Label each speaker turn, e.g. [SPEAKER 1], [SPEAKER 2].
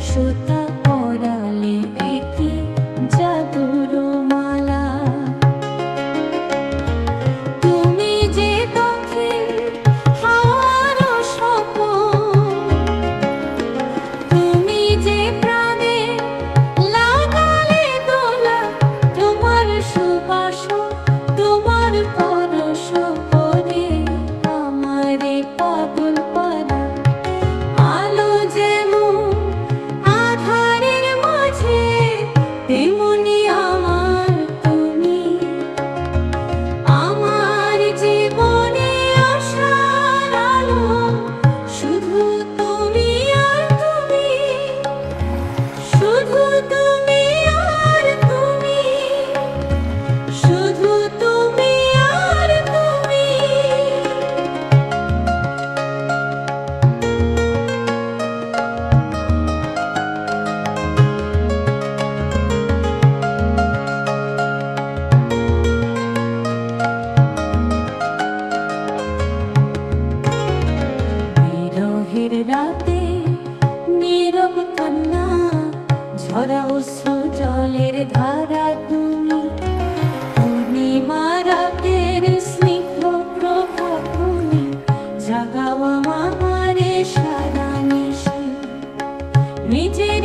[SPEAKER 1] সুতা পরালে একি জাদুর মালা। তুমি যে দক্ষিণ হাওয়ার স্বপন, তুমি যে প্রাণে লাগালে দোলা, তোমার সুবাসন তোমার পরশ করে আমারে পাগল পারা। আলো যেমন আধারের মাঝে, তেমনি আমার তুমি, আমার জীবনে আশার আলো। শুধু তুমি আর তুমি, শুধু তুমি আর তুমি, শুধু তুমি আর তুমি। বিরহের রাতে নীরব কান্না, ঝরা অশ্রু জলের ধারা তুমি। পূর্ণিমা রাতের স্নিগ্ধ প্রভা তুমি, জাগাও আমারে সারা নিশি। নিজের